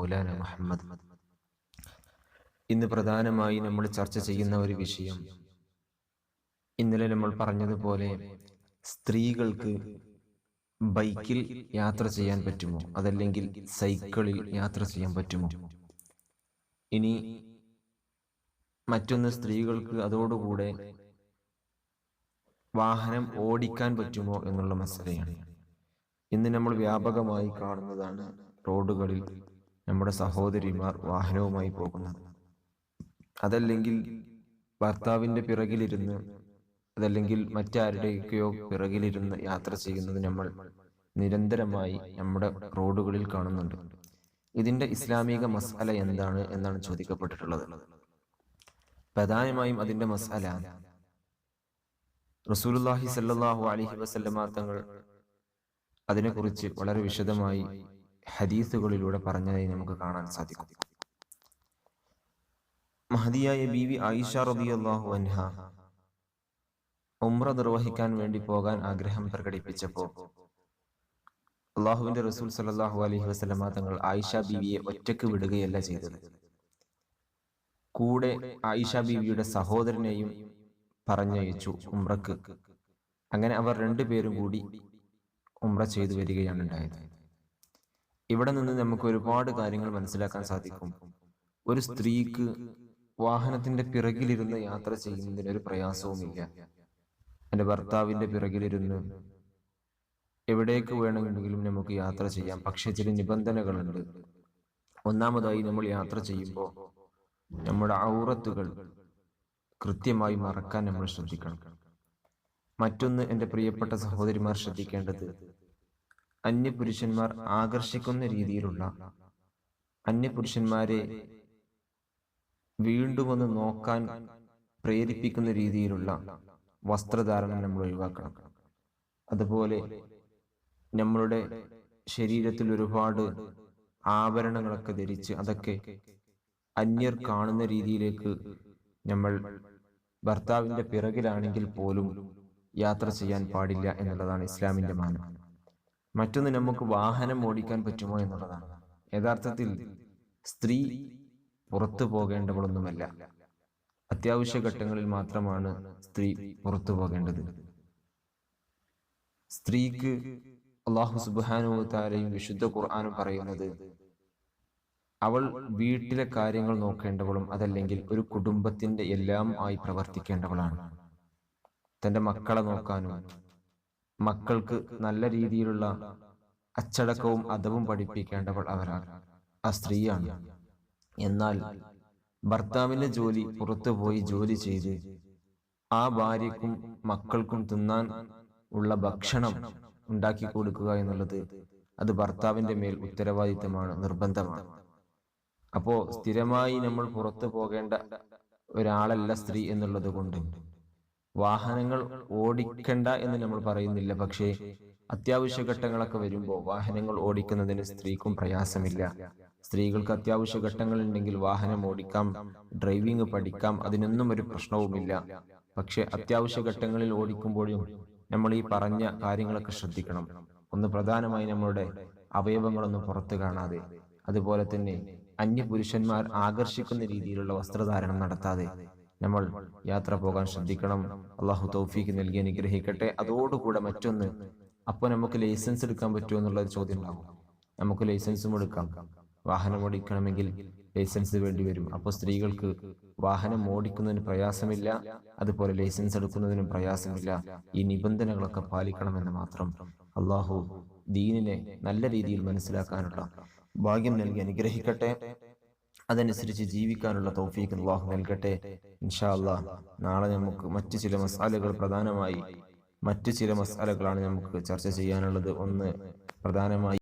മൗലാന മുഹമ്മദ്. ഇന്ന് പ്രധാനമായി നമ്മൾ ചർച്ച ചെയ്യുന്ന ഒരു വിഷയം, ഇന്നലെ നമ്മൾ പറഞ്ഞതുപോലെ സ്ത്രീകൾക്ക് ബൈക്കിൽ യാത്ര ചെയ്യാൻ പറ്റുമോ, അതല്ലെങ്കിൽ സൈക്കിളിൽ യാത്ര ചെയ്യാൻ പറ്റുമോ? ഇനി മറ്റൊന്ന്, സ്ത്രീകൾക്ക് അതോടുകൂടെ വാഹനം ഓടിക്കാൻ പറ്റുമോ എന്നുള്ള മസലയാണ്. ഇന്ന് നമ്മൾ വ്യാപകമായി കാണുന്നതാണ് റോഡുകളിൽ നമ്മുടെ സഹോദരിമാർ വാഹനവുമായി പോകുന്നത്. അതല്ലെങ്കിൽ ഭർത്താവിന്റെ പിറകിലിരുന്ന്, അതല്ലെങ്കിൽ മറ്റാരുടെയൊക്കെയോ പിറകിലിരുന്ന് യാത്ര ചെയ്യുന്നത് നമ്മൾ നിരന്തരമായി നമ്മുടെ റോഡുകളിൽ കാണുന്നുണ്ട്. ഇതിന്റെ ഇസ്ലാമിക മസ്അല എന്താണ് എന്നാണ് ചോദിക്കപ്പെട്ടിട്ടുള്ളത്. പ്രധാനമായും അതിന്റെ മസ്അല റസൂലുള്ളാഹി സ്വല്ലല്ലാഹു അലൈഹി വസല്ലമ തങ്ങൾ അതിനെക്കുറിച്ച് വളരെ വിശദമായി ഹദീസുകളിലൂടെ പറഞ്ഞതായി നമുക്ക് കാണാൻ സാധിക്കും. മഹദിയായ ബീവി ആയിഷ റളിയല്ലാഹു അൻഹ ഉംറ നിർവഹിക്കാൻ വേണ്ടി പോകാൻ ആഗ്രഹം പ്രകടിപ്പിച്ചപ്പോൾ അള്ളാഹുവിന്റെ റസൂൽ സ്വല്ലല്ലാഹു അലൈഹി വസല്ലമ തങ്ങൾ ആയിഷ ബീവിയെ ഒറ്റയ്ക്ക് വിടുകയല്ല ചെയ്തത്. കൂടെ ആയിഷ ബീവിയുടെ സഹോദരനെയും പറഞ്ഞയച്ചു ഉംറക്ക്. അങ്ങനെ അവർ രണ്ടുപേരും കൂടി ഉംറ ചെയ്തു വരികയാണ് ഉണ്ടായത്. ഇവിടെ നിന്ന് നമുക്ക് ഒരുപാട് കാര്യങ്ങൾ മനസ്സിലാക്കാൻ സാധിക്കും. ഒരു സ്ത്രീക്ക് വാഹനത്തിന്റെ പിറകിലിരുന്ന് യാത്ര ചെയ്യുന്നതിന് ഒരു പ്രയാസവുമില്ല. എൻ്റെ ഭർത്താവിന്റെ പിറകിലിരുന്ന് എവിടേക്ക് വേണമെങ്കിലും നമുക്ക് യാത്ര ചെയ്യാം. പക്ഷെ ചില നിബന്ധനകളുണ്ട്. ഒന്നാമതായി, നമ്മൾ യാത്ര ചെയ്യുമ്പോൾ നമ്മുടെ ഔറത്തുകൾ കൃത്യമായി മറക്കാൻ നമ്മൾ ശ്രദ്ധിക്കണം. മറ്റൊന്ന്, എൻ്റെ പ്രിയപ്പെട്ട സഹോദരിമാർ ശ്രദ്ധിക്കേണ്ടത്, അന്യപുരുഷന്മാർ ആകർഷിക്കുന്ന രീതിയിലുള്ള, അന്യപുരുഷന്മാരെ വീണ്ടും ഒന്ന് നോക്കാൻ പ്രേരിപ്പിക്കുന്ന രീതിയിലുള്ള വസ്ത്രധാരണം നമ്മൾ ഒഴിവാക്കണം. അതുപോലെ നമ്മളുടെ ശരീരത്തിൽ ഒരുപാട് ആഭരണങ്ങളൊക്കെ ധരിച്ച് അതൊക്കെ അന്യർ കാണുന്ന രീതിയിലേക്ക് നമ്മൾ ഭർത്താവിന്റെ പിറകിലാണെങ്കിൽ പോലും യാത്ര ചെയ്യാൻ പാടില്ല എന്നുള്ളതാണ് ഇസ്ലാമിന്റെ മാനം. മറ്റൊന്ന്, നമുക്ക് വാഹനം ഓടിക്കാൻ പറ്റുമോ എന്നുള്ളതാണ്. യഥാർത്ഥത്തിൽ സ്ത്രീ പുറത്തു പോകേണ്ടവളൊന്നുമല്ല. അത്യാവശ്യ ഘട്ടങ്ങളിൽ മാത്രമാണ് സ്ത്രീ പുറത്തു പോകേണ്ടത്. സ്ത്രീക്ക് അല്ലാഹു സുബ്ഹാനഹു വ തആലയും വിശുദ്ധ ഖുർആനും പറയുന്നത്, അവൾ വീട്ടിലെ കാര്യങ്ങൾ നോക്കേണ്ടവളും അതല്ലെങ്കിൽ ഒരു കുടുംബത്തിന്റെ എല്ലാം ആയി പ്രവർത്തിക്കേണ്ടവളാണ്. തന്റെ മക്കളെ നോക്കാനും മക്കൾക്ക് നല്ല രീതിയിലുള്ള അച്ചടക്കവും അദബും പഠിപ്പിക്കേണ്ടവൾ ആ സ്ത്രീയാണ്. എന്നാൽ ഭർത്താവിന്റെ ജോലി, പുറത്തു പോയി ജോലി ചെയ്ത് ആ ഭാര്യക്കും മക്കൾക്കും തിന്നാൻ ഉള്ള ഭക്ഷണം ഉണ്ടാക്കി കൊടുക്കുക എന്നുള്ളത് അത് ഭർത്താവിന്റെ മേൽ ഉത്തരവാദിത്തമാണ്, നിർബന്ധമാണ്. അപ്പോ സ്ഥിരമായി നമ്മൾ പുറത്തു പോകേണ്ട ഒരാളല്ല സ്ത്രീ എന്നുള്ളത് കൊണ്ട് വാഹനങ്ങൾ ഓടിക്കണ്ട എന്ന് നമ്മൾ പറയുന്നില്ല. പക്ഷേ അത്യാവശ്യ ഘട്ടങ്ങളൊക്കെ വരുമ്പോൾ വാഹനങ്ങൾ ഓടിക്കുന്നതിന് സ്ത്രീക്കും പ്രയാസമില്ല. സ്ത്രീകൾക്ക് അത്യാവശ്യ ഘട്ടങ്ങൾ ഉണ്ടെങ്കിൽ വാഹനം ഓടിക്കാം, ഡ്രൈവിംഗ് പഠിക്കാം, അതിനൊന്നും ഒരു പ്രശ്നവുമില്ല. പക്ഷെ അത്യാവശ്യ ഘട്ടങ്ങളിൽ ഓടിക്കുമ്പോഴും നമ്മൾ ഈ പറഞ്ഞ കാര്യങ്ങളൊക്കെ ശ്രദ്ധിക്കണം. ഒന്ന്, പ്രധാനമായി നമ്മളുടെ അവയവങ്ങളൊന്നും പുറത്തു കാണാതെ, അതുപോലെ തന്നെ അന്യപുരുഷന്മാർ ആകർഷിക്കുന്ന രീതിയിലുള്ള വസ്ത്രധാരണം നടത്താതെ നമ്മൾ യാത്ര പോകാൻ ശ്രദ്ധിക്കണം. അള്ളാഹു തൗഫീഖ് നൽകി അനുഗ്രഹിക്കട്ടെ. അതോടുകൂടെ മറ്റൊന്ന്, അപ്പൊ നമുക്ക് ലൈസൻസ് എടുക്കാൻ പറ്റുമോ എന്നുള്ള ചോദ്യം ഉണ്ടാകും. നമുക്ക് ലൈസൻസും എടുക്കാം. വാഹനം ഓടിക്കണമെങ്കിൽ ലൈസൻസ് വേണ്ടി വരും. അപ്പോൾ സ്ത്രീകൾക്ക് വാഹനം ഓടിക്കുന്നതിന് പ്രയാസമില്ല, അതുപോലെ ലൈസൻസ് എടുക്കുന്നതിനും പ്രയാസമില്ല. ഈ നിബന്ധനകളൊക്കെ പാലിക്കണമെന്ന് മാത്രം. അള്ളാഹു ദീനിനെ നല്ല രീതിയിൽ മനസ്സിലാക്കാനുള്ള ഭാഗ്യം നൽകി അനുഗ്രഹിക്കട്ടെ. അതനുസരിച്ച് ജീവിക്കാനുള്ള തൗഫീഖ് അല്ലാഹു നൽകട്ടെ. ഇൻഷാ അല്ലാഹ് നാളെ നമുക്ക് മറ്റു ചില മസാലകൾ, പ്രധാനമായി മറ്റു ചില മസാലകളാണ് നമുക്ക് ചർച്ച ചെയ്യാനുള്ളത്. ഒന്ന്, പ്രധാനമായി